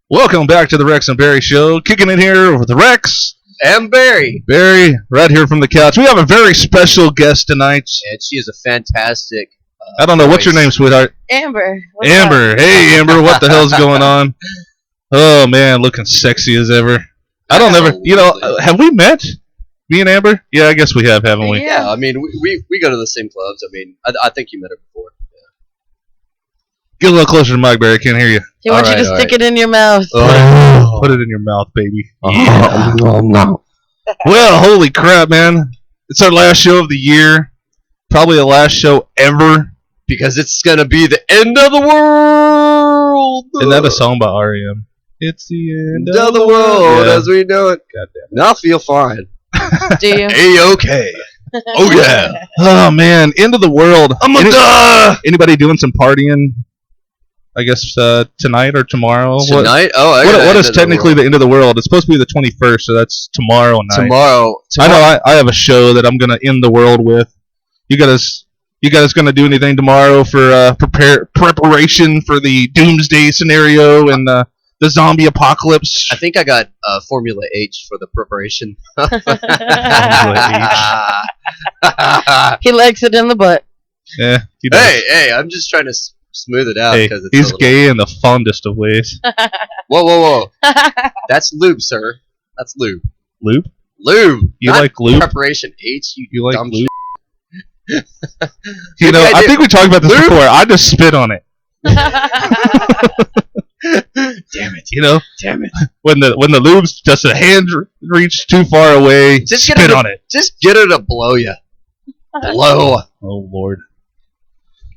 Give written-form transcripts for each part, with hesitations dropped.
Welcome back to the Rex and Barry Show. Kicking in here with Rex and Barry. Barry, right here from the couch. We have a very special guest tonight. And she is a fantastic. I don't know. What's your name, sweetheart? Amber. Amber. Hey, Amber. What the hell's going on? Oh, man. Looking sexy as ever. I don't ever. Have we met? Me and Amber? Yeah, I guess we have, haven't we? Yeah, I mean, we go to the same clubs. I mean, I think you met her before. Get a little closer to Mike, Barry. I can't hear you. He wants you to stick it in your mouth. Oh. Put it in your mouth, baby. Yeah. No. Well, holy crap, man. It's our last show of the year. Probably the last show ever. Because it's going to be the end of the world. Isn't that a song by R.E.M.? It's the end of the world as we know it. God damn it. And I'll feel fine. Do you? A-okay. Oh, yeah. Oh, man. End of the world. I'm gonna die. Anybody doing some partying? I guess tonight or tomorrow. Tonight? What is technically the end of the world? It's supposed to be the 21st, so that's tomorrow night. Tomorrow. I know I have a show that I'm going to end the world with. You guys going to do anything tomorrow for preparation for the doomsday scenario and the zombie apocalypse? I think I got Formula H for the preparation. He likes it in the butt. Yeah. He does. Hey, I'm just trying to smooth it out. Hey, It's he's gay in the fondest of ways. Whoa. That's lube, sir. That's lube. Lube? Lube. You like lube? Preparation H, you like dumb lube? shit. You know, I think we talked about this Lube? before. I just spit on it. Damn it. You know? Damn it. When the lube's just a hand reach too far away, Just spit on it. Just get her to blow you. Blow. Oh, Lord.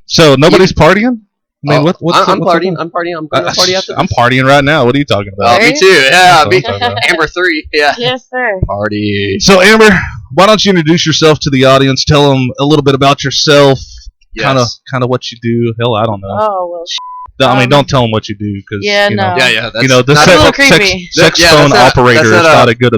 So, nobody's partying? I mean, what's I'm what's partying. I'm partying. I'm going to party after this. I'm partying right now. What are you talking about? Oh, me too. Yeah, That's me. what I'm talking about. Amber 3. Yeah. Yes, sir. Party. So, Amber, why don't you introduce yourself to the audience? Tell them a little bit about yourself. Yes. Kind of what you do. Hell, I don't know. Oh, well, I mean, don't tell them what you do, because yeah, no. Yeah. That's the not a little sex creepy. phone operator is not a good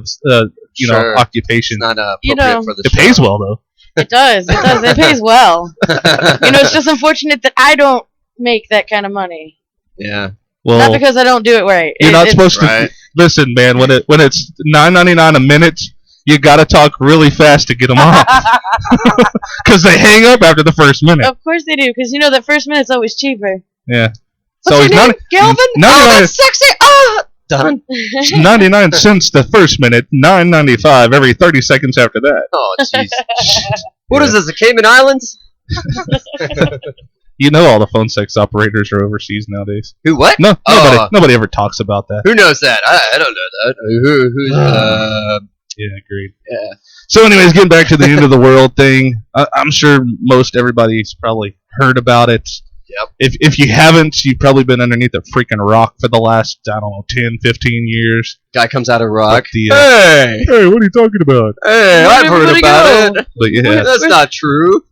Sure. occupation. It's not appropriate for the It show. pays well though. It does. It pays well. It's just unfortunate that I don't make that kind of money. Yeah. Well, Not because I don't do it right. you're not supposed to. Right. Listen, man. When it's $9.99 a minute, you gotta talk really fast to get them off, because they hang up after the first minute. Of course they do, because that first minute's always cheaper. Yeah. What's your name? Galvin? Oh, that's sexy! Oh! Done. 99 cents the first minute, $9.95 every 30 seconds after that. Oh, jeez. What is this, the Cayman Islands? You know, all the phone sex operators are overseas nowadays. Who, what? No, Oh. nobody ever talks about that. Who knows that? I don't know that. Who's, Yeah, agreed. yeah. So, anyways, getting back to the end of the world thing, I'm sure most everybody's probably heard about it. Yep. If you haven't, you've probably been underneath a freaking rock for the last, 10, 15 years. Guy comes out of rock. But Hey, what are you talking about? I've heard everybody about go? it. But yeah, That's not true.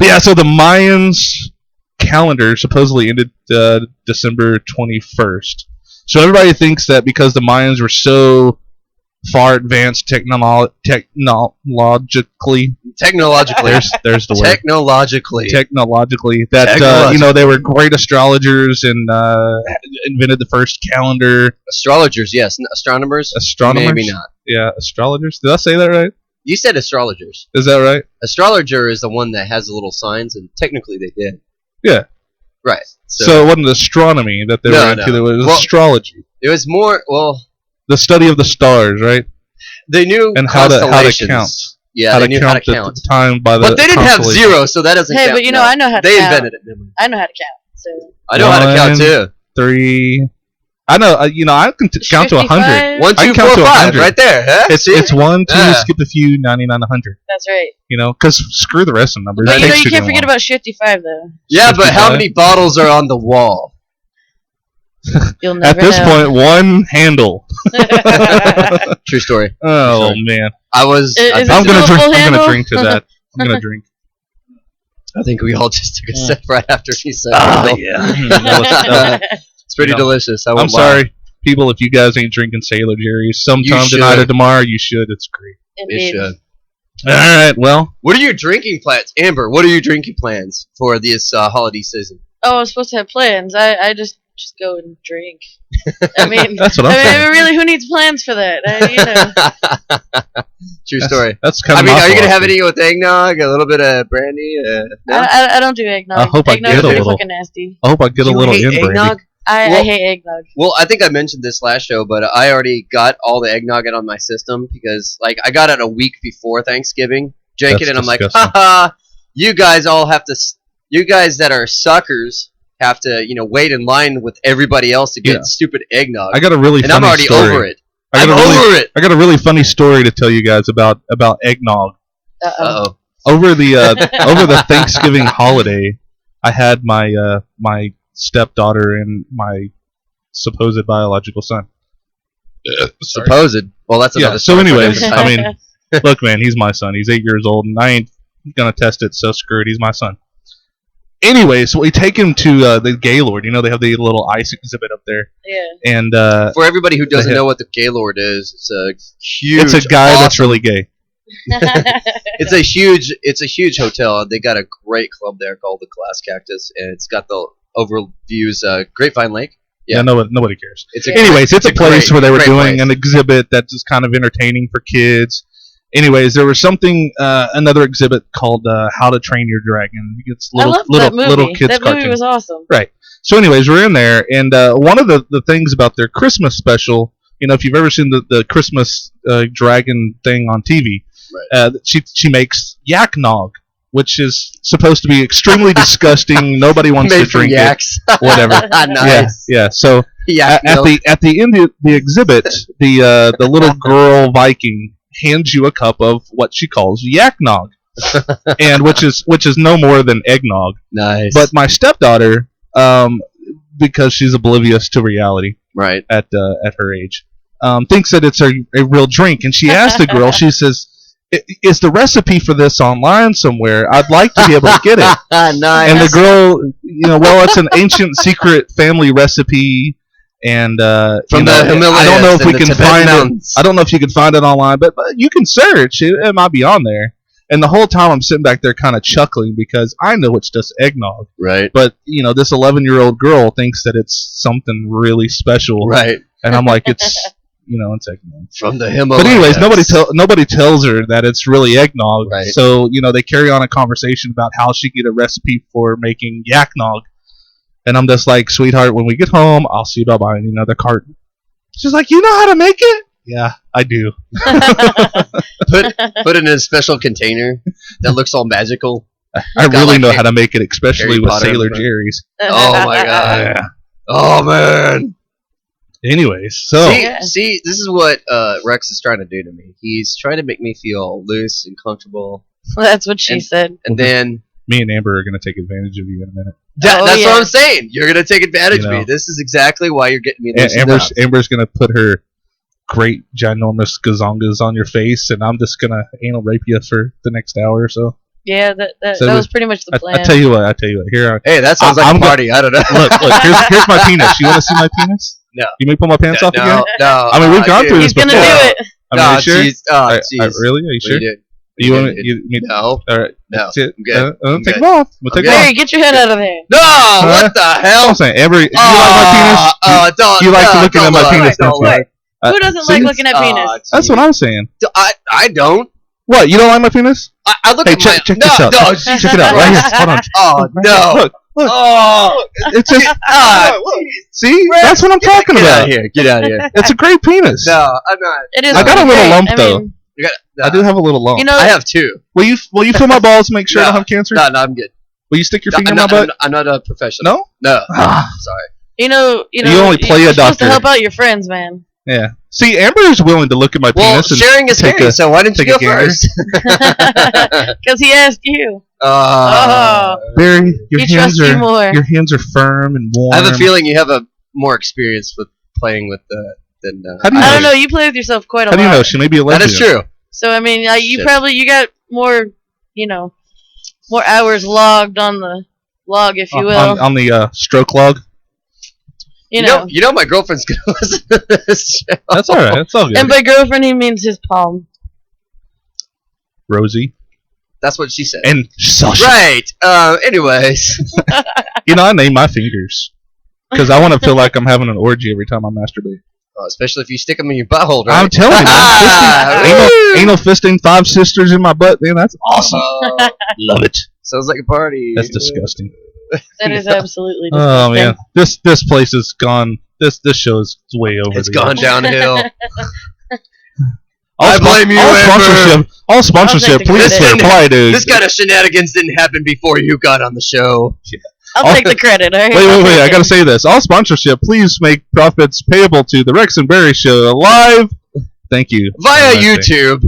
yeah. So the Mayans calendar supposedly ended December 21st. So everybody thinks that because the Mayans were so far advanced technologically. Technologically. There's the word. Technologically. Technologically, that they were great astrologers and invented the first calendar. Astrologers, yes. Astronomers? Astronomers, Maybe not. Yeah, astrologers. Did I say that right? You said astrologers. Is that right? Astrologer is the one that has the little signs, and technically they did. Yeah. Right. So it wasn't astronomy that they were into. No. It was astrology. It was more, The study of the stars, right? they knew And how to constellations. count. Yeah, they knew how to the count. time by the But they didn't have constellation. zero, so that doesn't Hey, count. but No. I know how to They count. invented it. Never mind. I know how to count. So I know how to count, 1, too. 3. I know. I can count to 100. 1, I 2, can count 4, to 5, 100. right there. Huh? It's 1, 2, Yeah. skip a few, 99, 100. That's right. Because screw the rest of the numbers. But It you takes you too can't damn forget long. about 55 though. Yeah, but how 55? many bottles are on the wall? You'll At never this know. point, one handle. True story. Oh Sorry. man, I was. Is I, it I'm gonna still a drink. full I'm gonna handle? drink to that. I'm gonna drink. I think we all just took a Yeah. sip right after he said Oh it. yeah. It's pretty You know, delicious. I'm sorry, people. If you guys ain't drinking Sailor Jerry's sometime should. tonight or tomorrow, you should. It's great. It Indeed. should. All right. Well, What are your drinking plans, Amber? What are your drinking plans for this holiday season? Oh, I was supposed to have plans. I just go and drink. I mean, That's what I'm saying. really, who needs plans for that? True story. That's kind I of. mean, my are you gonna have philosophy. any with eggnog? A little bit of brandy? No? I don't do eggnog. I hope I Eggnog's get a pretty little. fucking nasty. I hope I get a You little hate in brandy. eggnog? I Well- hate eggnog. Well, I think I mentioned this last show, but I already got all the eggnog out on my system because, like, I got it a week before Thanksgiving, drank That's it, and I'm like, disgusting. haha, you guys all have to, you guys that are suckers have to, wait in line with everybody else to get Yeah. stupid eggnog. I got a really and funny I'm already story. over it. I I'm got a really, over it. I got a really funny story to tell you guys about eggnog. Uh-oh. Uh-oh. Over the Thanksgiving holiday, I had my stepdaughter and my supposed biological son. Sorry. Supposed. Well, that's another Yeah. So, story for anyways, different time. I mean, look, man, he's my son. He's 8 years old, and I ain't gonna test it. So screw it. He's my son. Anyway, so we take him to the Gaylord. They have the little ice exhibit up there, Yeah. and For everybody who doesn't Yeah. know what the Gaylord is, it's a huge. it's a guy that's awesome- really gay. It's a huge hotel. They got a great club there called the Glass Cactus, and it's got the overviews Grapevine Lake. Yeah, Yeah. nobody cares. It's a Anyways, it's a place great- where they were great doing place. an exhibit that's just kind of entertaining for kids. Anyways, there was something, another exhibit called How to Train Your Dragon. It's I love that movie. little kids that cartoon. movie was awesome. So, anyways, we're in there, and one of the things about their Christmas special, if you've ever seen the Christmas dragon thing on TV, she makes yak nog, which is supposed to be extremely disgusting. Nobody wants Made to from drink yaks. it. Whatever. Nice. Yeah. So Yak at milk. the end of the exhibit, the little girl Viking hands you a cup of what she calls yak nog, and which is no more than eggnog. Nice. But my stepdaughter, because she's oblivious to reality right. at her age, thinks that it's a real drink, and she asked the girl. She says, "Is the recipe for this online somewhere? I'd like to be able to get it." Nice. And the girl, well, it's an ancient secret family recipe, and From the Himalayas I don't know if and we the can Tibetan find it. mountains. I don't know if you can find it online, but you can search. It might be on there. And the whole time I'm sitting back there kind of chuckling because I know it's just eggnog. Right. But, this 11-year-old girl thinks that it's something really special. Right. And I'm like, it's, it's eggnog. From the Himalayas. But anyways, nobody tells her that it's really eggnog. Right. So, they carry on a conversation about how she can get a recipe for making yaknog. And I'm just like, sweetheart, when we get home, I'll see about buying another carton. She's like, you know how to make it? Yeah, I do. Put it in a special container that looks all magical. I got, really like, know how to make it, especially Harry with Potter Sailor in front. Jerry's. Oh my god. Yeah. Oh man. Anyways, so See, this is what Rex is trying to do to me. He's trying to make me feel loose and comfortable, That's what she And- said. and then me and Amber are going to take advantage of you in a minute. Oh, that's yeah. what I'm saying. You're gonna take advantage of You know. me. This is exactly why you're getting me loosened up. Amber's going to put her great ginormous gazongas on your face, and I'm just going to anal rape you for the next hour or so. Yeah, that So was pretty much the plan. I tell you what. Here, Hey, that sounds like I'm a party. I don't know. look. Here's my penis. You want to see my penis? No. You may pull my pants off again. No. I mean, we've gone through He's this gonna before. do it. I mean, are you sure? Jeez. Oh, jeez. Really? Are you sure? You want me? No. All right. No. That's it. I'm good. I'm Take good. them off. We'll take them Okay. off. Barry, get your head out of there. No. What the That's hell? what I'm saying. Amber, you like my penis? Don't. You like no, looking at don't my look. penis, Don't don't you? look. Who doesn't see? like looking at penis? That's what I'm saying. I don't. What? You don't like my penis? I look Hey, at check my. this out. No, Check it out. Right here. Hold on. Oh no. Look. Oh. It's just. Look. See? That's what I'm talking Get out about. of here. Get out of here. It's a great penis. No, I'm not. It is. I got a pretty little great. lump, I though. mean, You got, no. I do have a little lump. you know, I have two. Will you feel my balls to make sure I don't have cancer? No, I'm good. Will you stick your finger I'm in my not, butt? I'm not a professional. No? No. Ah. Sorry. you know, You only play a you're supposed doctor. to help out your friends, man. Yeah. See, Amber is willing to look at my Well, penis and sharing is take caring, a- so why didn't you take go a gander. first? Because he asked you. Barry, your He trusts you more. your hands are firm and warm. I have a feeling you have a more experience with playing with than. How do you I know? don't know. You play with yourself quite a How lot. do you know? She may be a lesbian. That is true. So I mean, you Shit. you got more, more hours logged on the log, if you will. On the stroke log. you know. You know my girlfriend's gonna listen to this show. That's all right. That's all good. And by girlfriend, he means his palm. Rosie That's what she said. and Sasha. Right. Anyways. I named my fingers. because I want to feel like I'm having an orgy every time I masturbate. Especially if you stick them in your butthole, right? I'm telling you, man, anal fisting 5 sisters in my butt, man, that's awesome. Love it. Sounds like a party. That's disgusting. That is absolutely disgusting. Oh man, this place is gone. This show is way over. It's gone downhill. I blame you, all sponsorship, please reply, dude. This kind of shenanigans didn't happen before you got on the show. I'll take the credit. All right? Wait! I gotta say this. All sponsorship, please make profits payable to the Rex and Barry Show live. Thank you. Via YouTube.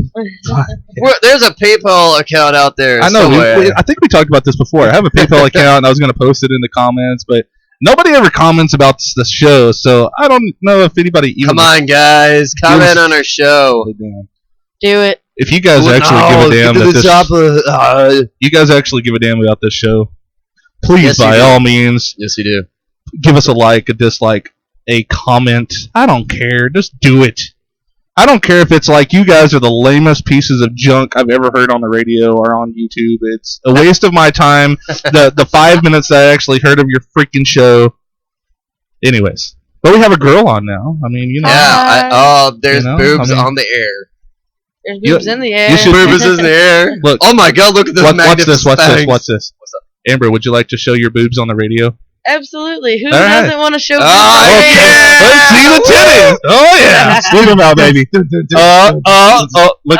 There's a PayPal account out there. I know. I think we talked about this before. I have a PayPal account, and I was gonna post it in the comments, but nobody ever comments about the show, so I don't know if anybody. Even Come on, guys, comment on our show. Do it. If you guys actually give a damn that you guys actually give a damn about this show, please, by all means, yes, you do. Give us a like, a dislike, a comment. I don't care. Just do it. I don't care if it's like you guys are the lamest pieces of junk I've ever heard on the radio or on YouTube. It's a waste of my time. The 5 minutes that I actually heard of your freaking show. Anyways, but we have a girl on now. I mean, you know. Yeah. There's boobs on the air. There's boobs in the air. Boobs in the air. Look. Oh my God! Look at this. Watch this. What's this? What's up, Amber? Would you like to show your boobs on the radio? Absolutely. Who All right. doesn't want to show boobs? Okay. Let's see the titties. Oh yeah. Look at them, baby. Look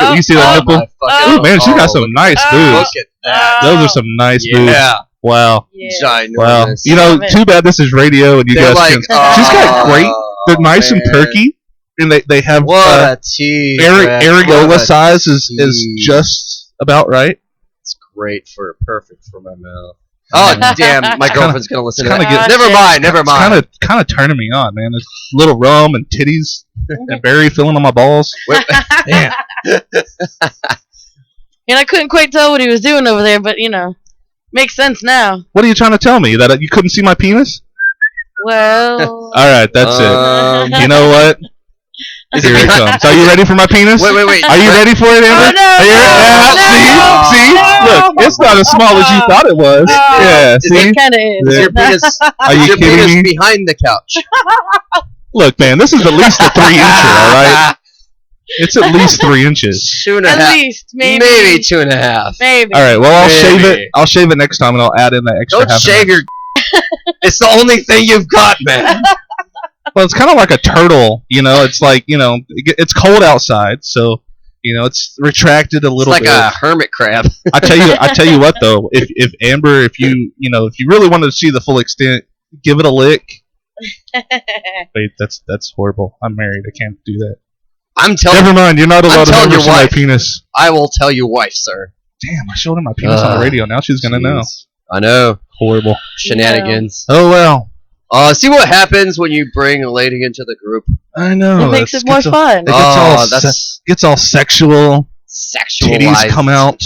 at you see the nipple. Oh man, she got some nice boobs. Look at that. Those are some nice boobs. Yeah. Wow. Ginormous. Wow. You know, too bad this is radio and you guys can. She's got great. They're nice and perky, and they have areola size is just about right. It's great perfect for my mouth. Oh damn! My girlfriend's gonna listen to it. Never mind. It's kind of turning me on, man. There's little rum and titties and Barry filling on my balls. Damn. And I couldn't quite tell what he was doing over there, but makes sense now. What are you trying to tell me? That you couldn't see my penis? Well. All right, that's it. You know what? Here it comes. Are you ready for my penis? Wait. Are you ready for it, Amber? See? Look, it's not as small as you thought it was. Yeah, see? It kind of is. Is your penis, Are you kidding me? Behind the couch? Look, man, this is at least a 3-incher, all right? It's at least 3 inches. 2.5. At least, maybe 2.5. Maybe. All right, well, I'll shave it. I'll shave it next time, and I'll add in that extra. Don't shave your. It's the only thing you've got, man. Well, it's kind of like a turtle, It's like, it's cold outside, so it's retracted a little bit. It's like a hermit crab. I tell you what though, if Amber, if you really wanted to see the full extent, give it a lick. Wait, that's horrible. I'm married. I can't do that. I'm telling. Never mind. You're not allowed to ever see my penis. I will tell your wife, sir. Damn, I showed her my penis on the radio. Now she's gonna know. I know. Horrible shenanigans. Oh well. See what happens when you bring a lady into the group. I know. It makes it more fun. It gets all sexual. Sexualized. Titties come out.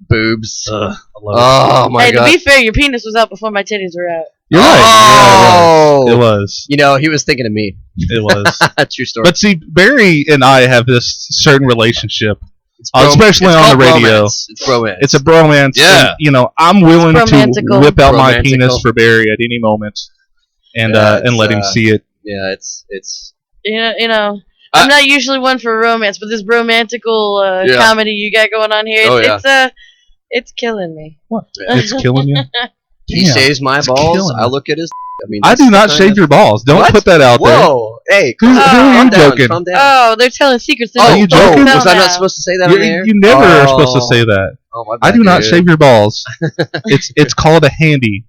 Boobs. I love it. My God. To be fair, your penis was out before my titties were out. You're right. It was. He was thinking of me. It was. True story. But see, Barry and I have this certain relationship. Especially on the radio. It's bromance. It's a bromance. Yeah. And, I'm willing to whip out my penis for Barry at any moment. And let him see it. Yeah, it's. I'm not usually one for romance, but this romantical comedy you got going on here, it's killing me. What? It's killing you? He shaves my balls. I look at his. I do not shave your balls. Don't put that out there. Whoa! Hey, who are you joking? Oh, they're telling secrets. Are you joking? Was I not supposed to say that on the air? You never are supposed to say that. Oh, my bad, I do not shave your balls. It's called a handy.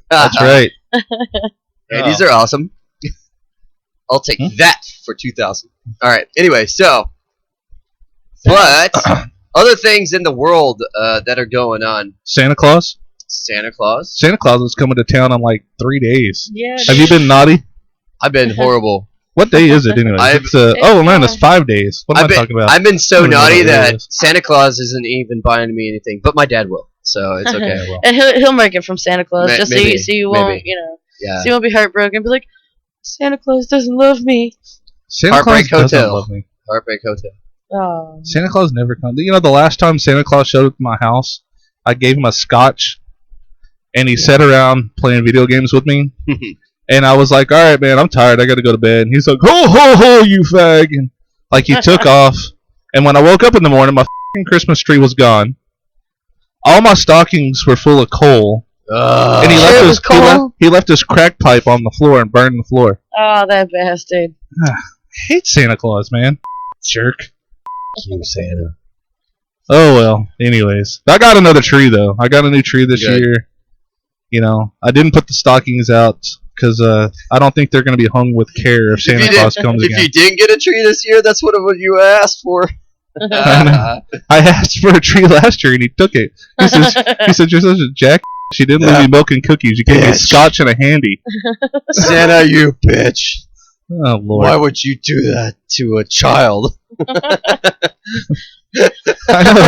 That's right. Handies are awesome. I'll take that for 2,000. All right. Anyway, but other things in the world that are going on. Santa Claus. Santa Claus is coming to town in like 3 days. Yeah. Have you been naughty? I've been horrible. What day is it anyway? It's 5 days. What am I talking about? I've been so naughty that Santa Claus isn't even buying me anything, but my dad will, so it's okay. Well. And he'll make it from Santa Claus so you won't so you won't be heartbroken. Be like, Santa Claus doesn't love me. Santa Claus doesn't love me. Heartbreak Hotel. Oh. Santa Claus never comes. The last time Santa Claus showed up at my house, I gave him a scotch. and he sat around playing video games with me. And I was like, all right, man, I'm tired. I got to go to bed. And he's like, ho, ho, ho, you fag. And like he took off. And when I woke up in the morning, my f***ing Christmas tree was gone. All my stockings were full of coal. And he left his crack pipe on the floor and burned the floor. Oh, that bastard. I hate Santa Claus, man. Jerk. You, Santa. Oh, well. Anyways. I got another tree, though. I got a new tree this year. You know, I didn't put the stockings out because I don't think they're going to be hung with care if Santa Claus comes again. If you didn't get a tree this year, that's what you asked for. I asked for a tree last year and he took it. He said, you're such a jack. She didn't leave me milk and cookies. You gave me scotch and a handy. Santa, you bitch. Oh, Lord. Why would you do that to a child? A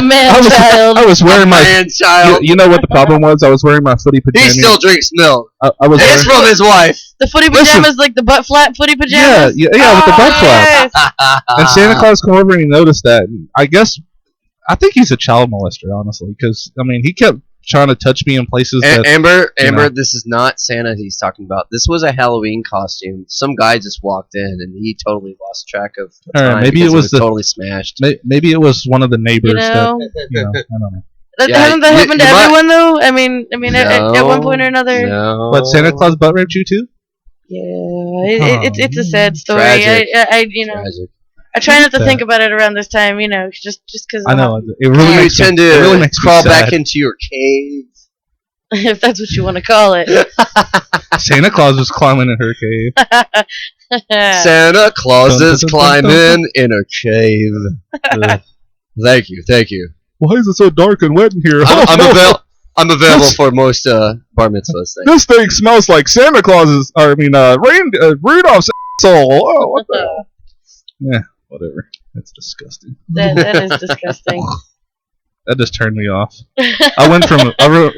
man-child. I was wearing my man-child. You know what the problem was? I was wearing my footy pajamas. He still drinks milk. It's from his wife. The footy pajamas, like the butt flap footy pajamas. Yeah, with the butt flap. Yes. And Santa Claus came over and he noticed that. And I think he's a child molester, honestly, because I mean he kept trying to touch me in places that Amber, this is not Santa he's talking about. This was a Halloween costume. Some guy just walked in and he totally lost track of the time. Maybe it was totally smashed. Maybe it was one of the neighbors that I don't know. Hasn't that happened to everyone though? I mean, at one point or another. No. But Santa Claus butt raped you too? Yeah, it's a sad story. Tragic. Tragic. I try not to think about it around this time, just because. I know it really makes tend to crawl back into your cave, if that's what you want to call it. Santa Claus was climbing in her cave. Santa Claus is climbing in a cave. Thank you. Why is it so dark and wet in here? I'm available for most bar mitzvahs. This thing smells like Santa Claus's. Rudolph's asshole. Oh, what the hell? Yeah. Whatever. That's disgusting. That is disgusting. That just turned me off. I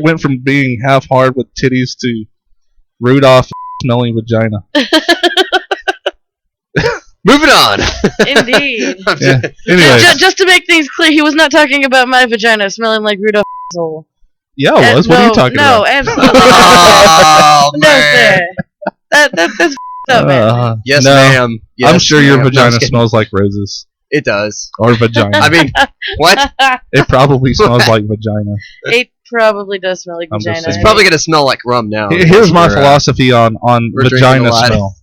went from being half hard with titties to Rudolph smelling vagina. Moving on. Indeed. Yeah. Anyway, just to make things clear, he was not talking about my vagina smelling like Rudolph's asshole. Yeah, I was. What are you talking about? No, absolutely. Oh, no, sir. That's up, man. Yes, ma'am. Yes, I'm sure your vagina smells like roses. It does. Or vagina. I mean, what? It probably smells like vagina. It probably does smell like vagina. It's probably going to smell like rum now. Here's my philosophy on vagina smell.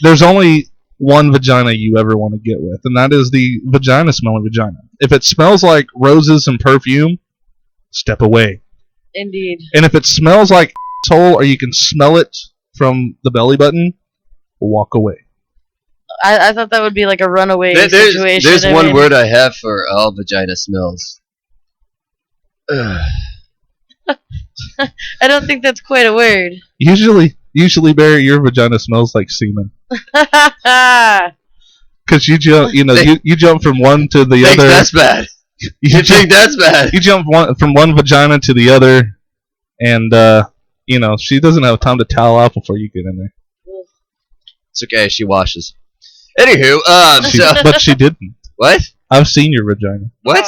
There's only one vagina you ever want to get with, and that is the vagina smelling vagina. If it smells like roses and perfume, step away. Indeed. And if it smells like asshole or you can smell it from the belly button, walk away. I thought that would be like a runaway situation. There's one word I have for all vagina smells. I don't think that's quite a word. Usually, Barry, your vagina smells like semen. Because you jump from one to the other. That's bad. You think that's bad? You jump from one vagina to the other, and she doesn't have time to towel off before you get in there. It's okay. She washes. Anywho, but she didn't. What? I've seen your vagina. What?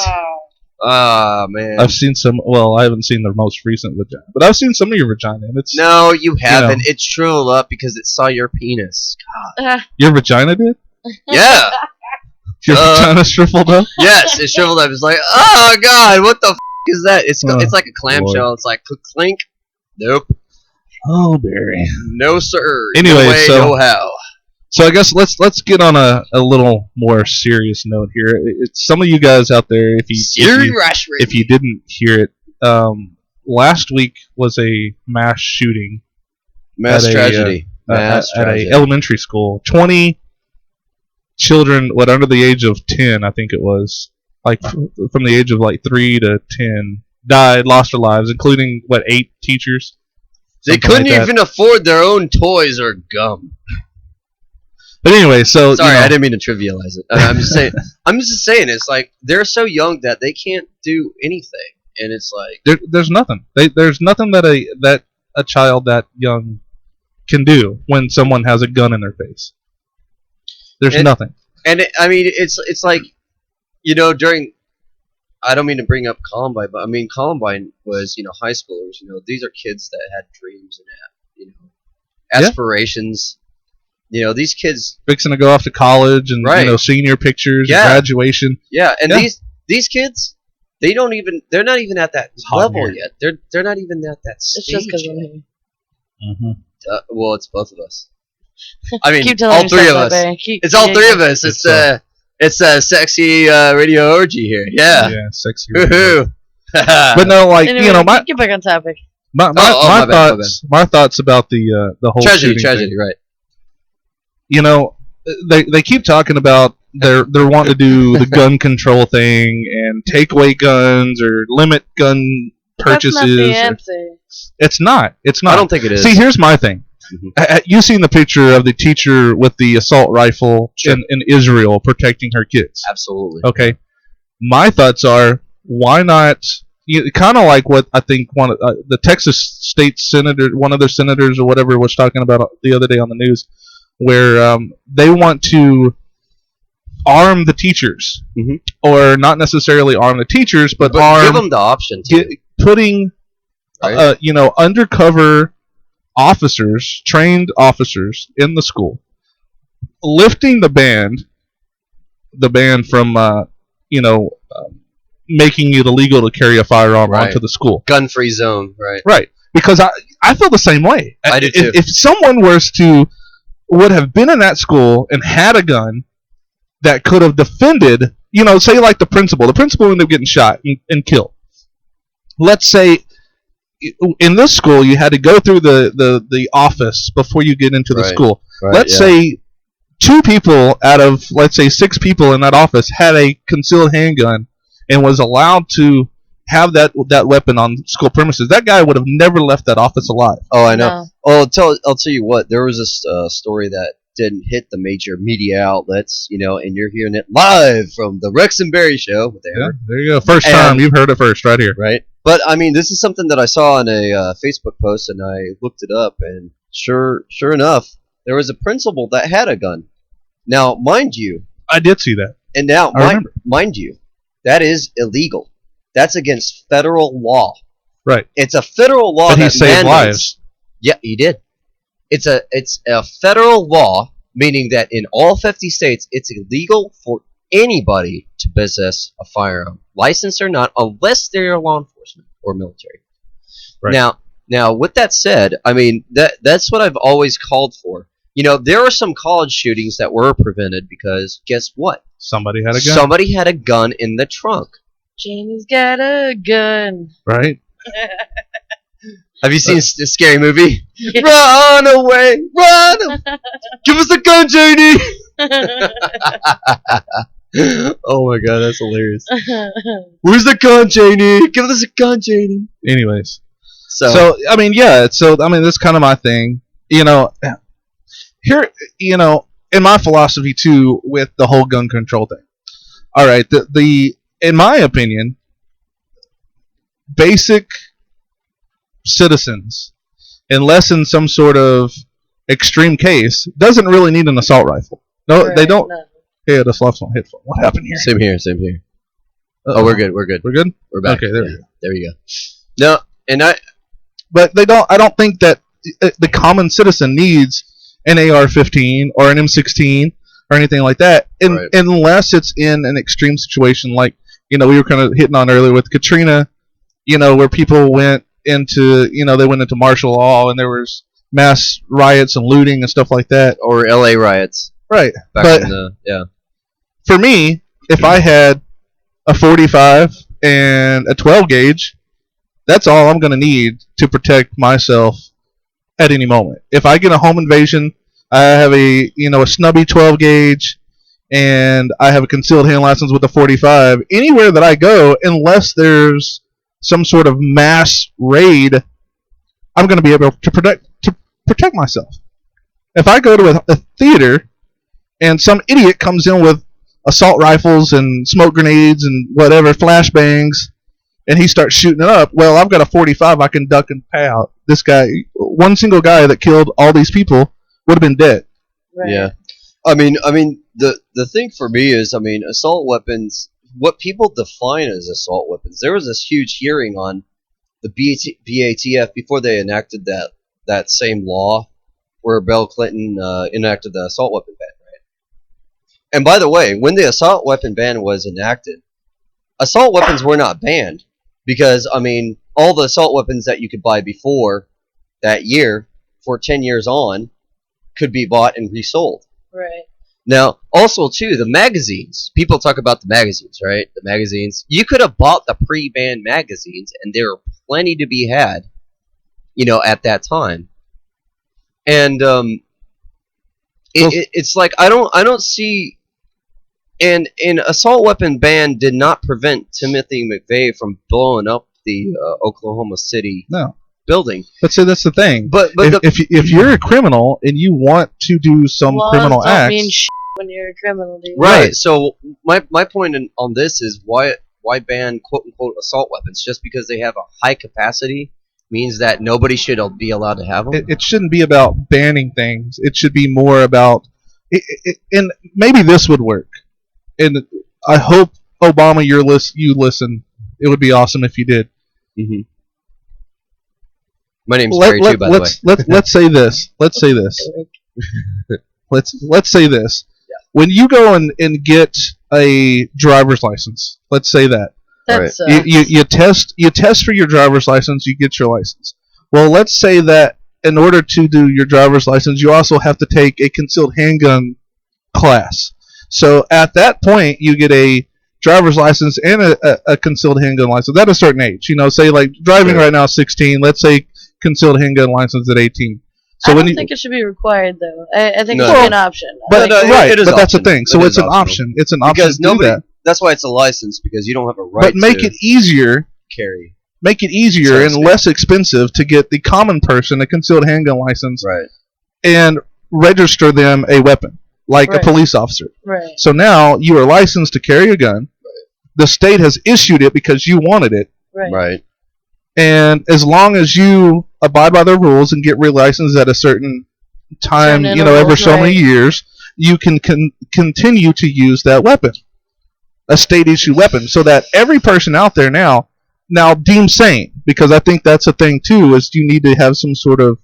Oh, man. I've seen some. Well, I haven't seen the most recent vagina, but I've seen some of your vagina. And it's no, you haven't. It shriveled up because it saw your penis. God. Your vagina did? Yeah. Your vagina shriveled up? Yes, it shriveled up. It's like, oh God, what the f is that? It's like a clamshell. Lord. It's like clink. Nope. Oh, Barry. No, sir. Anyway, no way, no how. So I guess let's get on a little more serious note here. Some of you guys out there, if you didn't hear it, last week was a mass shooting, tragedy, at a elementary school. 20 children, under the age of 10, I think it was, like from the age of like 3 to 10, lost their lives, including 8 teachers. They couldn't even afford their own toys or gum. But anyway, so sorry, I didn't mean to trivialize it. I'm just saying. It's like they're so young that they can't do anything, and it's like there's nothing. There's nothing that a child that young can do when someone has a gun in their face. There's nothing. And it's like, during I don't mean to bring up Columbine, but I mean Columbine was, high schoolers. These are kids that had dreams and aspirations. These kids fixing to go off to college and right. Senior pictures, and graduation. Yeah, and these kids, they're not even at that level yet. They're not even at that stage. It's just because I'm here. Mm-hmm. Well, it's both of us. I mean, keep all three of us. It's all three of us. It's a sexy radio orgy here. Yeah. Yeah, sexy. Woohoo! But no, anyway, get back on topic. My thoughts about the whole tragedy, thing. right? They keep talking about they're wanting to do the gun control thing and take away guns or limit gun purchases. That's not the answer. It's not. I don't think it is. See, here's my thing. Mm-hmm. You've seen the picture of the teacher with the assault rifle in Israel protecting her kids. Absolutely. Okay. My thoughts are, why not? Kind of like what I think one of the Texas state senator, one of their senators or whatever, was talking about the other day on the news, where they want to arm the teachers, mm-hmm. or not necessarily arm the teachers, but give them the option to putting, right. Undercover officers, trained officers in the school, lifting the ban from making it illegal to carry a firearm onto the school. Gun-free zone, right? Right, because I feel the same way. I do too. If someone would have been in that school and had a gun that could have defended, say like the principal ended up getting shot and killed. Let's say in this school you had to go through the office before you get into the school. Right, let's say 2 people out of, let's say 6 people in that office had a concealed handgun and was allowed to have that weapon on school premises. That guy would have never left that office alive. Oh, I know. No. Oh, I'll tell you what. There was this story that didn't hit the major media outlets, and you're hearing it live from the Rex and Barry Show. Yeah, there you go. First time you've heard it first, right here. Right. But I mean, this is something that I saw on a Facebook post, and I looked it up, and sure enough, there was a principal that had a gun. Now, mind you, I did see that. And now, mind you, that is illegal. That's against federal law. Right. It's a federal law but that he saved lives. Yeah, he did. It's a federal law, meaning that in all 50 states, it's illegal for anybody to possess a firearm, licensed or not, unless they're law enforcement or military. Right. Now, with that said, I mean that's what I've always called for. There are some college shootings that were prevented because guess what? Somebody had a gun. Somebody had a gun in the trunk. Janie's got a gun. Right. Have you seen a scary movie? Yeah. Run away! Run! Give us a gun, Janie! Oh my god, that's hilarious. Where's the gun, Janie? Give us a gun, Janie. Anyways. So I mean, yeah, that's kind of my thing. Here, in my philosophy too, with the whole gun control thing. All right, in my opinion, basic citizens, unless in some sort of extreme case, doesn't really need an assault rifle. No, right, they don't. No. Hey, I just lost my headphone. What happened here? Same here. Oh, we're good. We're good. We're back. Okay, there we go. There we go. No, but they don't. I don't think that the common citizen needs an AR-15 or an M16 or anything like that, unless it's in an extreme situation like we were kind of hitting on earlier with Katrina, where people went into they went into martial law and there was mass riots and looting and stuff like that, or LA riots. Right. But for me, if I had a 45 and a 12 gauge, that's all I'm going to need to protect myself at any moment. If I get a home invasion, I have a snubby 12 gauge and I have a concealed hand license with a 45. Anywhere that I go, unless there's some sort of mass raid, I'm going to be able to protect myself. If I go to a theater and some idiot comes in with assault rifles and smoke grenades and whatever, flashbangs, and he starts shooting it up, well, I've got a 45, I can duck and pay out. This guy, one single guy that killed all these people would have been dead. Right. Yeah. I mean, the thing for me is, assault weapons, what people define as assault weapons. There was this huge hearing on the BATF before they enacted that same law where Bill Clinton enacted the assault weapon ban, right? And by the way, when the assault weapon ban was enacted, assault weapons were not banned because, I mean, all the assault weapons that you could buy before that year for 10 years on could be bought and resold. Right. Now, also, too, the magazines. People talk about the magazines, right? The magazines. You could have bought the pre-ban magazines, and there were plenty to be had, at that time. And it's like I don't see. And an assault weapon ban did not prevent Timothy McVeigh from blowing up the Oklahoma City building. But so that's the thing. But if you're a criminal and you want to do some criminal acts, mean when you're a criminal, dude. Right. So my point on this is why ban quote unquote assault weapons? Just because they have a high capacity means that nobody should be allowed to have them. It shouldn't be about banning things. It should be more about and maybe this would work. And I hope Obama, you listen. It would be awesome if you did. Mm-hmm. My name's Terry too, by the way. Let's say this. Let's say this. Yeah. When you go and get a driver's license, let's say that. That's you test for your driver's license, you get your license. Well, let's say that in order to do your driver's license, you also have to take a concealed handgun class. So at that point, you get a driver's license and a concealed handgun license at a certain age. Say like driving right now 16. Let's say concealed handgun license at 18. So I don't think it should be required though. I think it should be an option. But right, but that's the thing. So it's an option. It's an option because to do that. That's why it's a license, because you don't have a right. But make it easier. Carry. Make it easier and less expensive to get the common person a concealed handgun license. Right. And register them a weapon. Like a police officer. Right. So now you are licensed to carry a gun. Right. The state has issued it because you wanted it. Right. And as long as you abide by the rules and get relicensed at a certain time, every so many years, you can continue to use that weapon, a state issue weapon, so that every person out there now deemed sane. Because I think that's a thing too, is you need to have some sort of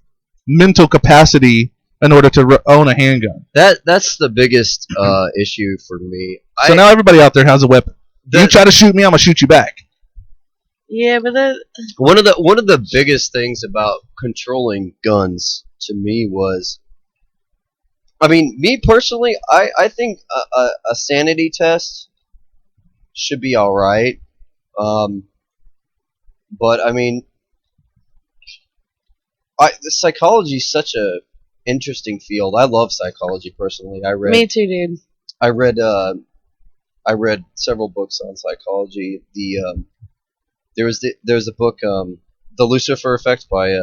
mental capacity in order to own a handgun. That's the biggest issue for me. So now everybody out there has a weapon. You try to shoot me, I'm gonna shoot you back. Yeah, but one of the biggest things about controlling guns to me was, I mean, me personally, I think a sanity test should be all right. But I mean, the psychology is such a interesting field. I love psychology personally. Me too, dude. I read several books on psychology. There's a book, The Lucifer Effect by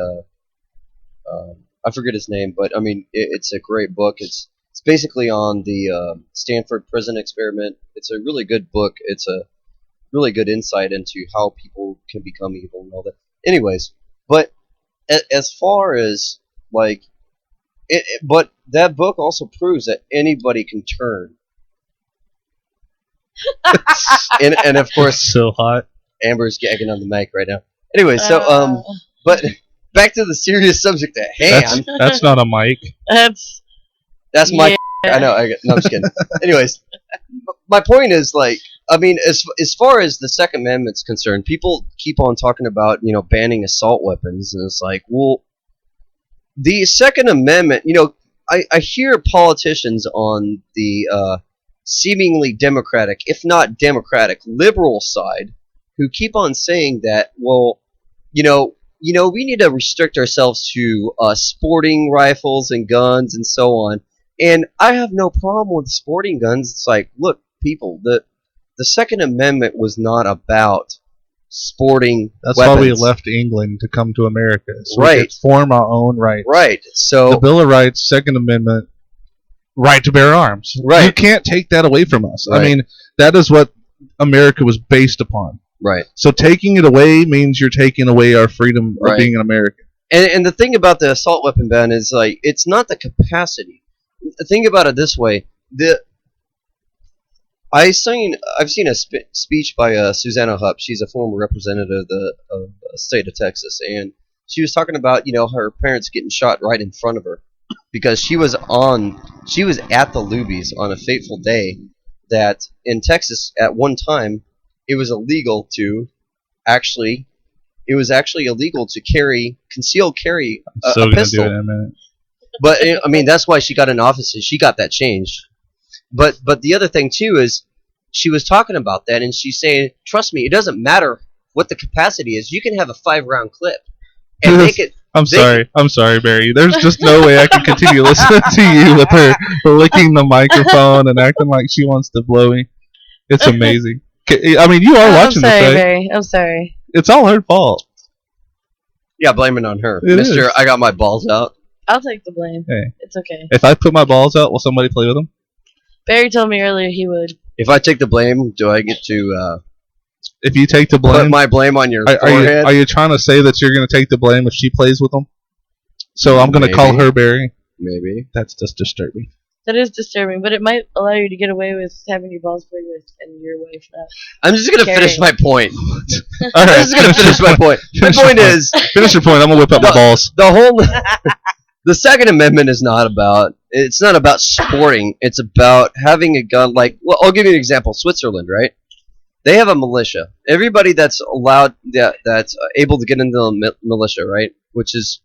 I forget his name, but I mean it's a great book. It's basically on the Stanford prison experiment. It's a really good book. It's a really good insight into how people can become evil and all that. Anyways, but as far as like but that book also proves that anybody can turn. and of course, so hot. Amber's gagging on the mic right now. Anyway, so but back to the serious subject at hand. That's not a mic. That's my. I know. No, I'm just kidding. Anyways, my point is like, I mean, as far as the Second Amendment's concerned, people keep on talking about banning assault weapons, and it's like, well, the Second Amendment. I hear politicians on the seemingly democratic, if not democratic, liberal side, who keep on saying that, well, we need to restrict ourselves to sporting rifles and guns and so on. And I have no problem with sporting guns. It's like, look, people, the Second Amendment was not about sporting That's weapons. why we left England to come to America. So right. we could form our own rights. Right. So the Bill of Rights, Second Amendment, right to bear arms. Right. You can't take that away from us. Right. I mean, that is what America was based upon. Right. So taking it away means you're taking away our freedom of being an American. And the thing about the assault weapon ban is like, it's not the capacity. Think about it this way: I've seen a speech by Susanna Hupp. She's a former representative of the state of Texas, and she was talking about her parents getting shot right in front of her because she was at the Luby's on a fateful day that in Texas at one time it was illegal to actually illegal to concealed carry a pistol. Do it in a minute. But I mean that's why she got in office and she got that changed. But the other thing too is she was talking about that and she's saying, trust me, it doesn't matter what the capacity is. You can have a 5-round clip and make it. I'm sorry, Barry. There's just no way I can continue listening to you with her licking the microphone and acting like she wants to blow me. It's amazing. I mean, you are watching this, right? Barry. I'm sorry. It's all her fault. Yeah, blame it on her. It Mister, is. I got my balls out. I'll take the blame. Hey. It's okay. If I put my balls out, will somebody play with them? Barry told me earlier he would. If I take the blame, do I get to If you take the put blame, my blame on your are forehead? you trying to say that you're going to take the blame if she plays with them? So I'm going to call Maybe. her Barry. Maybe. That's just disturbing. That is disturbing, but it might allow you to get away with having your balls played with and your wife not. I'm just gonna finish my point. All I'm right, just gonna finish my point. My Finish your point point. is Finish your point. I'm going to whip out my balls. the whole the Second Amendment is not about sporting. It's about having a gun. Like, well, I'll give you an example. Switzerland, right? They have a militia. Everybody that's allowed that's able to get into the militia, right? Which is,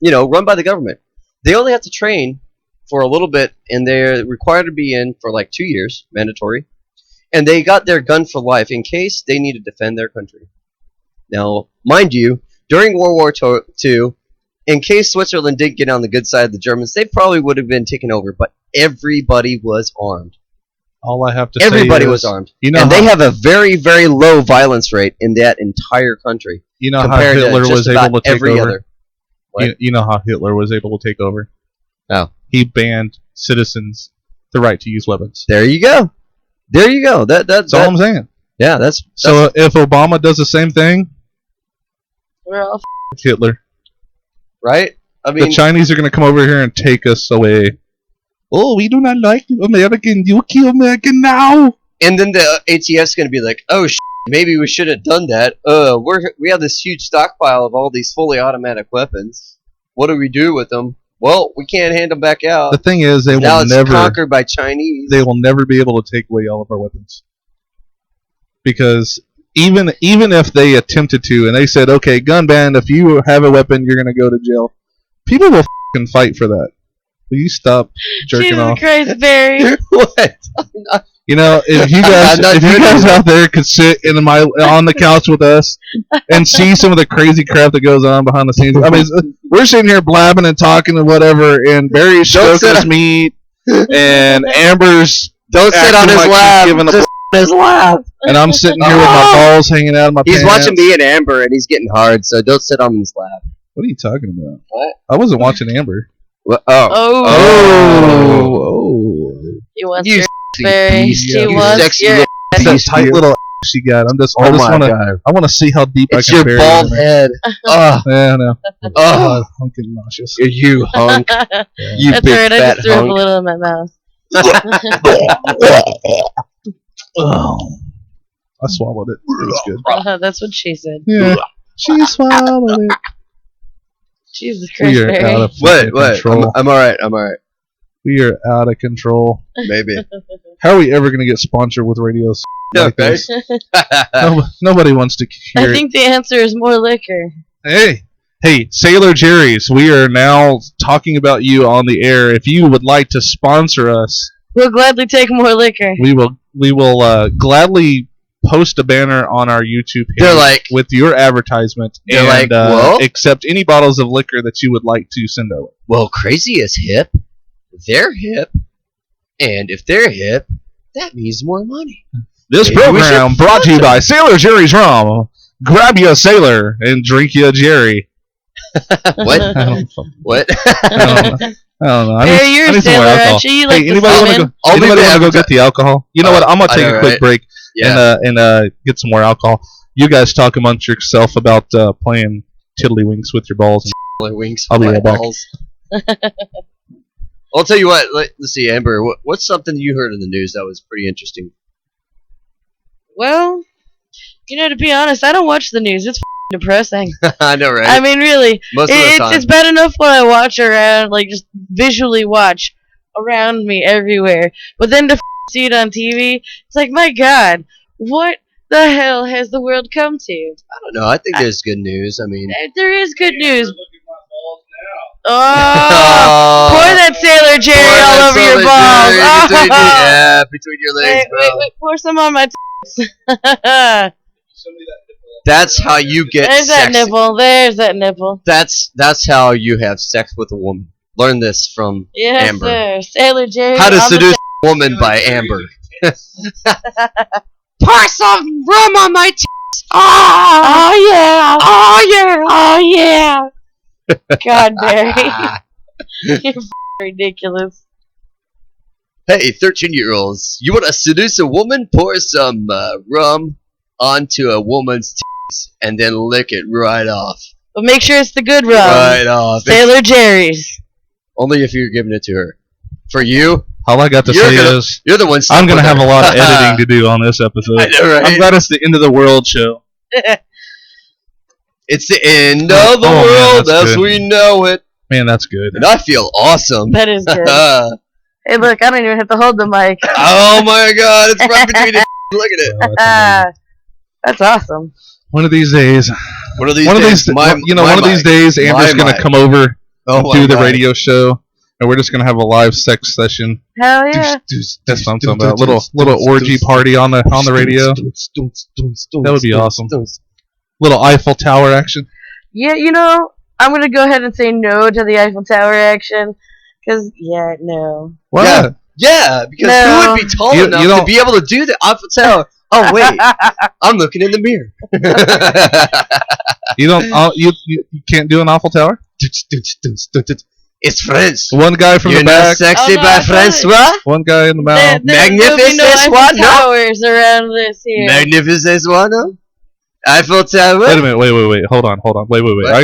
run by the government. They only have to train for a little bit, and they're required to be in for like 2 years, mandatory. And they got their gun for life in case they need to defend their country. Now, mind you, during World War II, in case Switzerland did get on the good side of the Germans, they probably would have been taken over. But everybody was armed. All I have to say Everybody is, was armed. and they have a very, very low violence rate in that entire country. You know how compared to Hitler just was about able to take every over? other. What? You know how Hitler was able to take over? Oh. He banned citizens the right to use weapons. There you go. There you go. That's all I'm saying. Yeah, that's So if Obama does the same thing, We're all Hitler. right. I mean, The Chinese are going to come over here and take us away. Oh, we do not like American. You kill American now. and then the ATF's going to be like, oh, maybe we should have done that. We have this huge stockpile of all these fully automatic weapons. What do we do with them? Well, we can't hand them back out. The thing is, they now will it's never. conquered by Chinese. They will never be able to take away all of our weapons. Because even if they attempted to, and they said, okay, gun ban, if you have a weapon, you're going to go to jail. People will f***ing fight for that. Will you stop jerking Jesus off? Christ, Barry. What? You know, if you I'm not doing guys it. out there could sit on the couch with us and see some of the crazy crap that goes on behind the scenes. I mean, we're sitting here blabbing and talking and whatever, and Barry's stroking his meat, and Amber's Don't sit on acting his like she's lap. giving a Just on his lap. and I'm sitting here with my balls hanging out of my He's pants. watching me and Amber, and he's getting hard, so don't sit on his lap. What are you talking about? What? I wasn't watching Amber. Oh. Oh. He wants You your Barry. beast. He You wants sexy your little That beast. tight little ass she got. I Oh just my want to. god. I want to see how deep It's I can your bury bald it. head. Ugh. Yeah, no. Ugh. I'm getting nauseous. You hunk. You That's big alright, I fat just threw up a hunk. little in my mouth. Oh. I swallowed it. It was good. That's what she said. Yeah. She swallowed it. Jesus Christ, We are out Barry. of What? control. I'm alright. I'm alright. We are out of control. Maybe. How are we ever going to get sponsored with radios like Okay. this? Nobody wants to hear I think the answer is more liquor. it. Hey, Sailor Jerry's, we are now talking about you on the air. If you would like to sponsor us, We'll gladly take more liquor. we will gladly post a banner on our YouTube page They're like- with your advertisement They're and like, well- accept any bottles of liquor that you would like to send our way. Well, crazy is hip. They're hip. And if they're hip, that means more money. This Maybe we program should brought to you sponsor. by Sailor Jerry's Rum. Grab you a sailor and drink you a Jerry. What? I don't, What? I don't know. I Barry, need you're some a more sailor, alcohol. aren't you? You like Hey, the anybody want to salmon? go? I'll leave Anybody the want to go adverti- get the alcohol? You know what? I'm gonna I take know, a quick right? break Yeah. and get some more alcohol. You guys talk amongst yourself about playing tiddlywinks with your balls. Wings. I'll be right back. balls. I'll tell you what. Let's see, Amber. What's something you heard in the news that was pretty interesting? Well, to be honest, I don't watch the news. It's depressing. I know, right? I mean, really, most of the time. It's bad enough when I watch around, like just visually watch around me everywhere. But then to see it on TV, it's like, my God, what the hell has the world come to? I don't know. I think there's good news. I mean, there is good news. Oh, pour that Sailor Jerry all over your balls. Between your legs, wait, pour some on my tits. That's how you get There's sexy. that nipple. There's that nipple. That's how you have sex with a woman. Learn this from Amber. Yes, sir. Sailor Jerry. How to Seduce a Woman by Amber. Pour some rum on my tits. Oh yeah. Oh yeah. Oh yeah. God, Barry. You're ridiculous. Hey, 13-year-olds, you want to seduce a woman? Pour some rum onto a woman's titties and then lick it right off. But make sure it's the good rum. Right off. Sailor Jerry's. Only if you're giving it to her. For you, all I got to say is you're the one. I'm going to have a lot of editing to do on this episode. I know, right? I'm glad it's the end of the world show. It's the end of the world as we know it. Man, that's good. And I feel awesome. That is good. Hey, look, I don't even have to hold the mic. Oh my God, it's right between the. Look at it. That's awesome. One of these days. One of these days, Amber's going to come over and do the God. Radio show, and we're just going to have a live sex session. Hell yeah. That's what I'm talking about. Little orgy party on the radio. That would be awesome. Little Eiffel Tower action. Yeah, I'm going to go ahead and say no to the Eiffel Tower action. Because, no. What? Yeah, because who would be tall enough to be able to do the Eiffel Tower? Oh, wait. I'm looking in the mirror. You can't do an Eiffel Tower? It's French. One guy from the back. You're not sexy by Francois? One guy in the mouth. Magnificent one, no? Towers around this here. Magnificent one, no? Eiffel Tower? Wait a minute, wait. Hold on. Wait.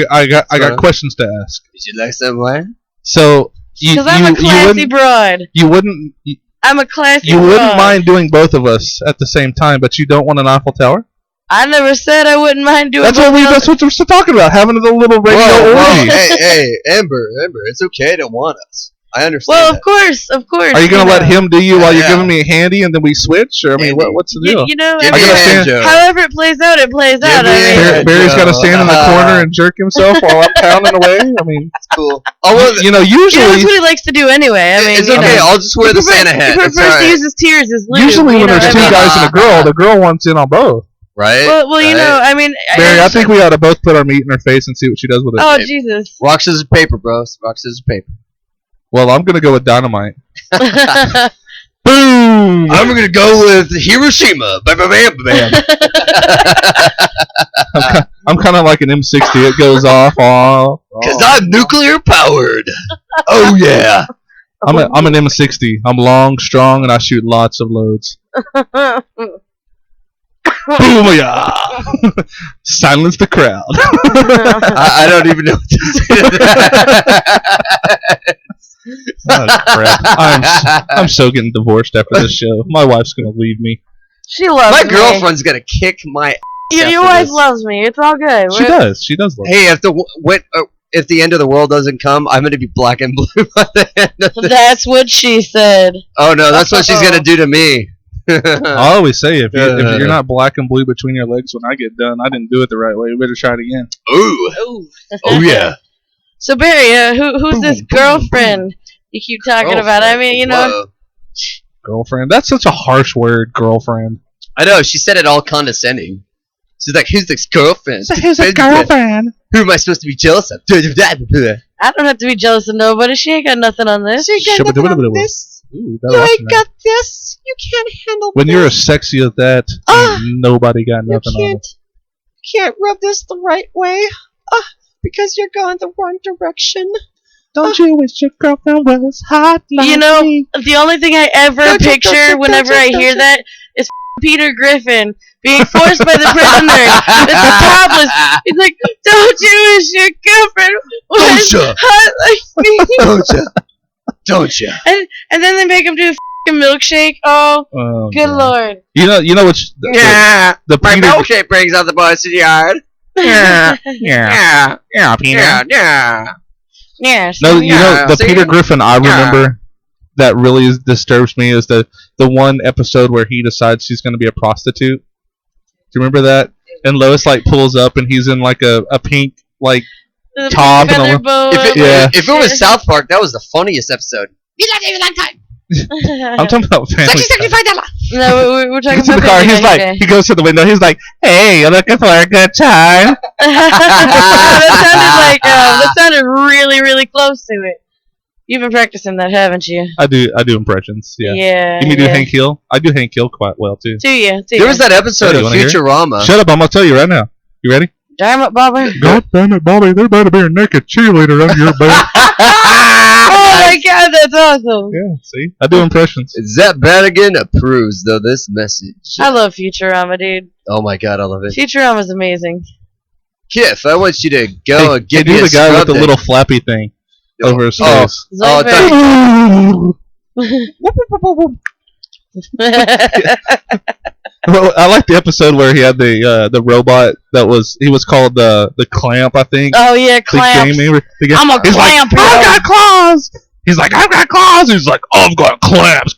I got questions to ask. Would you like some wine? So, because I'm a classy broad. I'm a classy broad. You wouldn't mind doing both of us at the same time, but you don't want an Eiffel Tower? I never said I wouldn't mind doing. That's what we're still talking about. Having a little radio orgy. Hey, Amber, it's okay to want us. I understand. Well, of course. Are you gonna let him do you while you're giving me a handy, and then we switch? Or I mean, what's the deal? However it plays out, it plays out. Barry's got to stand in the corner and jerk himself while I'm pounding away. I mean, it's cool. Usually that's what he likes to do anyway. I mean, it's okay. I'll just wear the Santa hat. He prefers to use his tears as lube. Usually, when there's two guys and a girl, the girl wants in on both. Right? Well, I mean... Barry, I think we ought to both put our meat in her face and see what she does with it. Oh, Jesus. Rock, scissors, paper, bro. Rock, scissors, paper. Well, I'm going to go with dynamite. Boom! I'm going to go with Hiroshima. Bam, bam, bam, bam. I'm kind of like an M60. It goes off. Because I'm nuclear powered. Oh, yeah. I'm an M60. I'm long, strong, and I shoot lots of loads. Booyah! Silence the crowd. I don't even know what to say to that. Oh, crap. I'm so getting divorced after this show. My wife's gonna leave me. She loves me. My girlfriend's gonna kick my ass. Your wife loves me. It's all good. She does. She does love me. Hey, if the end of the world doesn't come, I'm gonna be black and blue by the end of this. That's what she said. Oh no, that's what she's gonna do to me. I always say if you're not black and blue between your legs when I get done, I didn't do it the right way. We better try it again. Ooh. Oh yeah. So Barry, who's this girlfriend you keep talking about? I mean, girlfriend. That's such a harsh word, girlfriend. I know. She said it all condescending. She's like, "Who's this girlfriend? Who's a girlfriend? Who am I supposed to be jealous of?" I don't have to be jealous of nobody. She ain't got nothing on this. She ain't got nothing on this. Ooh, you ain't got this. You can't handle when this. You're as sexy as that, nobody got nothing on it. You can't rub this the right way. Because you're going the wrong direction. Don't you wish your girlfriend was hot like me? The only thing I ever picture whenever I hear that is Peter Griffin being forced by the prisoner. It's topless. He's like, don't you wish your girlfriend was hot like me? Don't you? And then they make him do milkshake. Oh, Oh, good God. lord. You know what's Yeah, the my Peter, milkshake brings out the boys to the yard. yeah, Yeah, Peter. yeah. Yes. No, you know the see? Peter Griffin I Yeah. remember that really disturbs me is the one episode where he decides she's going to be a prostitute. Do you remember that? And Lois like pulls up and he's in like a pink like The top and feather all- boa. Yeah. If it was South Park, that was the funniest episode. I'm talking about Family Guy. No, we're He talking gets in about the car. Family He's Guy like, today. he goes to the window. He's like, "Hey, you looking for a good time?" that sounded really, really close to it. You've been practicing that, haven't you? I do impressions. Yeah. Yeah. You mean do yeah. Hank Hill? I do Hank Hill quite well too. Do you? There was that episode Yeah, of you wanna hear it? Futurama. Shut up! I'm gonna tell you right now. You ready? Damn it, Bobby. God damn it, Bobby! There better be a naked cheerleader under your bed. Oh my god, that's awesome. Yeah. See, I do impressions. Zep Bannigan approves of this message. I love Futurama, dude. Oh my god, I love it. Futurama's amazing. Kiff, I want you to go and Hey, get do me a the guy with scrub the day. little flappy thing over his Oh. face. Oh, Zoidberg. Well, I like the episode where he had the robot that was called the Clamp, I think. Oh yeah, The clamps. game- the game- I'm a he's clamp, Like, yo. I've got claws. He's like, I've got claws. He's like, I've got clamps.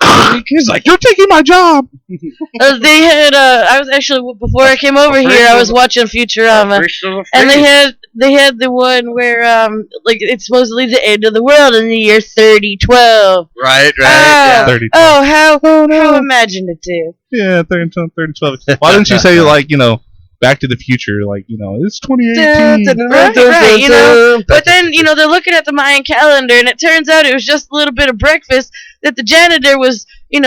He's like, you're taking my job. They had I was actually before I came over here, I was watching Futurama, and they had the one where like it's supposedly the end of the world in the year 3012. Right, Oh, yeah. 30. oh, how no. imaginative. Yeah, 30, 12. Why didn't you say like Back to the Future? Like it's 2018. Right, you know. But then, they're looking at the Mayan calendar, and it turns out it was just a little bit of breakfast that the janitor was,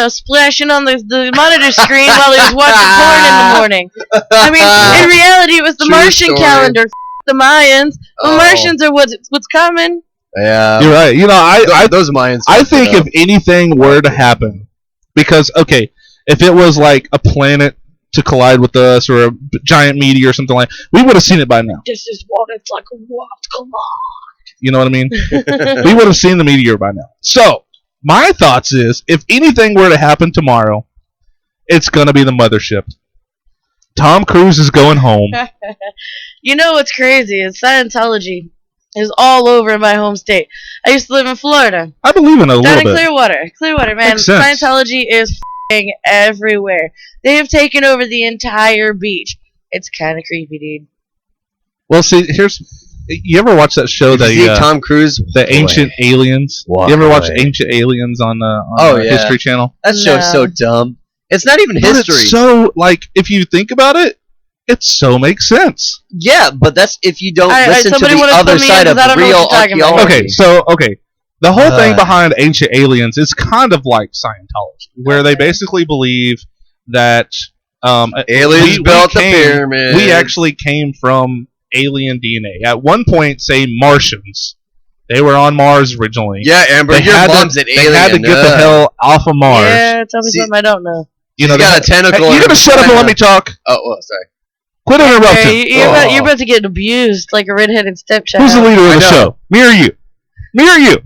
splashing on the monitor screen while he was watching porn in the morning. I mean, in reality, it was the True Martian story. calendar. The Mayans. The Oh. Martians are what's coming. Yeah. You're right. Those Mayans. I think fucked if anything were to happen, because if it was like a planet to collide with us or a giant meteor or something like, we would have seen it by now. This is what it's like. What? Come You know what I mean? on. We would have seen the meteor by now. So my thoughts is, if anything were to happen tomorrow, it's gonna be the mothership. Tom Cruise is going home. You know what's crazy is Scientology is all over my home state. I used to live in Florida. I believe in it a Down little in bit. Clearwater, man. Makes sense. Scientology is f***ing everywhere. They have taken over the entire beach. It's kind of creepy, dude. Well, see, you ever watch that show, up. You see the Tom Cruise? Ancient Aliens? Walk You ever watch away. Ancient Aliens on Oh, the yeah. History Channel? That show's so No. dumb. It's not even But history. it's so if you think about it, it so makes sense. Yeah, but that's if you don't Alright, listen to somebody the wanna other fill me in, side of 'cause I don't know real what you're talking about. archaeology. The whole thing Uh. behind Ancient Aliens is kind of like Scientology, where they basically believe that Aliens built the pyramid. We actually came from alien DNA. At one point, say Martians. They were on Mars originally. Yeah, Amber, They your had mom's to, an they alien. had to get the hell off of Mars. Yeah, tell me See- something I don't know. You know, She's got they- a tentacle. Hey, you in gonna her shut up and let vagina. me talk? Oh, sorry. Quit interrupting. Hey, you're about to get abused like a redheaded stepchild. Who's the leader of I the know. show? Me or you? Me or you?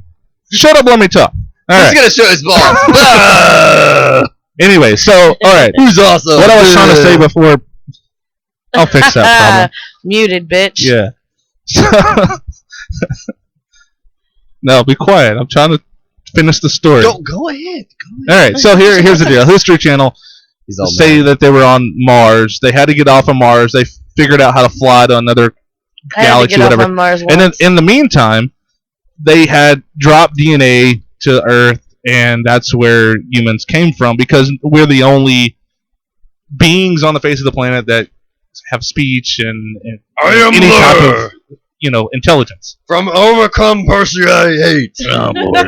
Shut up, let me talk. All He's right. gonna show his balls. Anyway, so all right. Who's awesome? What I was trying to say before, I'll fix that problem. Muted, bitch. Yeah. No, be quiet. I'm trying to finish the story. Go ahead. All right. So here's the deal. History Channel He's all say mad. that they were on Mars. They had to get off of Mars. They figured out how to fly to another I had to galaxy, get off whatever. on Mars And then once. in the meantime, they had dropped DNA to Earth, and that's where humans came from, because we're the only beings on the face of the planet that have speech and any type of intelligence. From overcome Percy I hate. Oh, boy.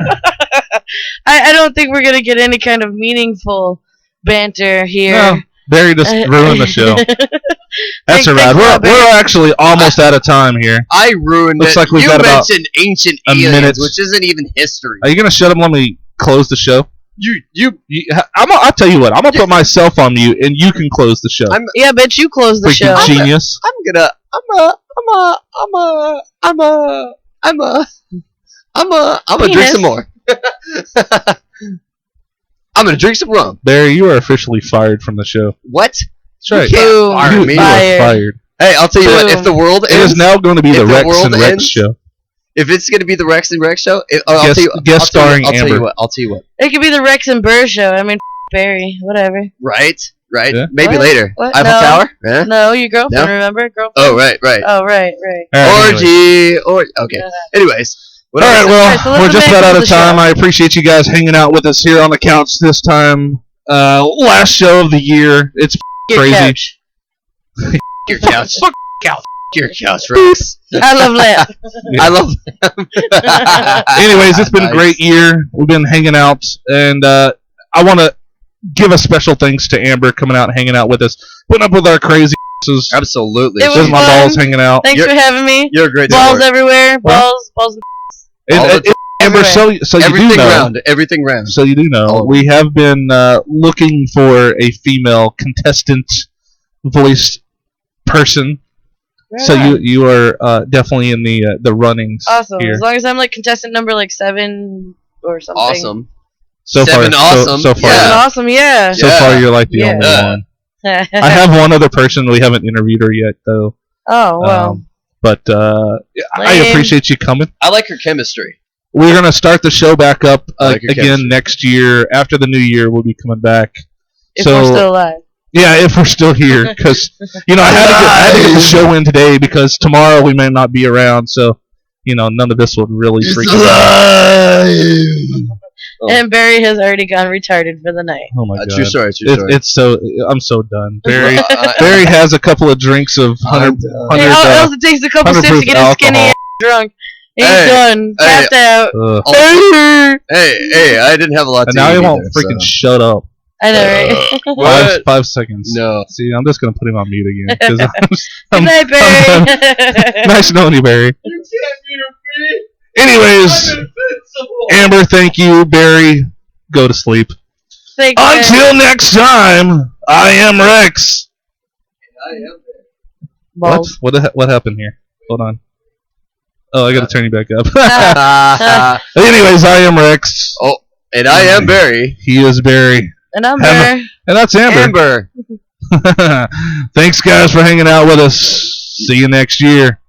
I don't think we're gonna get any kind of meaningful banter here. No, Barry just ruined the show. That's Thanks alright. a lot, Barry. We're actually almost out of time here. I ruined Looks it. like we've you got about mentioned ancient a aliens, minute. which isn't even history. Are you gonna shut up and let me close the show? You I'll tell you what. I'm gonna put myself on mute, and you can close the show. Yeah, bitch, you close the show. Freaking genius. I'm gonna drink Penis. some more. I'm gonna drink some rum. Barry, you are officially fired from the show. What? That's right. You can't Boom. fire You me. are Fired. fired. Hey, I'll tell you what. Boom. If the world It is ends, now going to be If the the Rex world and Rex ends, show. if it's gonna be the Rex and Rex show, Guest starring I'll tell you Amber. what. I'll tell you what. It could be the Rex and Burr show. I mean, Barry, whatever. Right. Yeah. Maybe What? later. What? Eiffel No. Tower. Eh? No, your girlfriend. No? Remember, girlfriend. Oh, right. Oh, right. All right, anyways. Orgy. Okay. Yeah. Anyways. What All else? right, well, Alright, so let's we're just get about back out to of the time. show. I appreciate you guys hanging out with us here on the couch this time. Last show of the year. It's Your crazy. couch. Your couch. Fuck your couch, Rex. I love lamp. I love. Anyways, it's been a Nice. great year. We've been hanging out, and I want to give a special thanks to Amber coming out and hanging out with us, putting up with our crazy asses. Absolutely. It was Just my fun. balls hanging out. Thanks You're- for having me. You're a great Balls sport. everywhere. Balls. all And, the Amber, so you do Everything know. round. Everything round. So you do know, All of we have been looking for a female contestant voiced person. Right So on. you are definitely in the runnings Awesome. here. As long as I'm like contestant number like 7 or something. Awesome. So far, Seven awesome. So far, Seven Yeah. awesome. Yeah. so Yeah. far, you're like the Yeah. only Yeah. one. I have one other person. We haven't interviewed her yet, though. Oh well. But I Lame. appreciate you coming. I like her chemistry. We're gonna start the show back up I like your again chemistry. next year. After the new year, we'll be coming back. If so we're still alive. yeah, if we're still here, because I had to get the show in today because tomorrow we may not be around. So none of this would really freak us out. Oh. And Barry has already gone retarded for the night. Oh my god, True story. True story. it's so I'm so done. Barry I- Barry has a couple of drinks of I'm 100. done. Hey, all else it takes a couple 100 sips to get his skinny alcohol. ass drunk. He's Hey, done. hey, Tapped out. Ugh. Hey, I didn't have a lot to And now eat he won't either, freaking so. shut up. I know, right? What? 5 seconds. No. See, I'm just gonna put him on mute again. 'cause Good night, Barry. nice knowing you, Barry. Anyways, Amber, thank you. Barry, go to sleep. Thanks, Barry. Until next time, I am Rex. Balls. What happened here? Hold on. Oh, I gotta turn you back up. Ah, Anyways, I am Rex. oh, and I am Barry. He is Barry. And I'm Have a- Barry. And that's Amber. Amber. Thanks, guys, for hanging out with us. See you next year.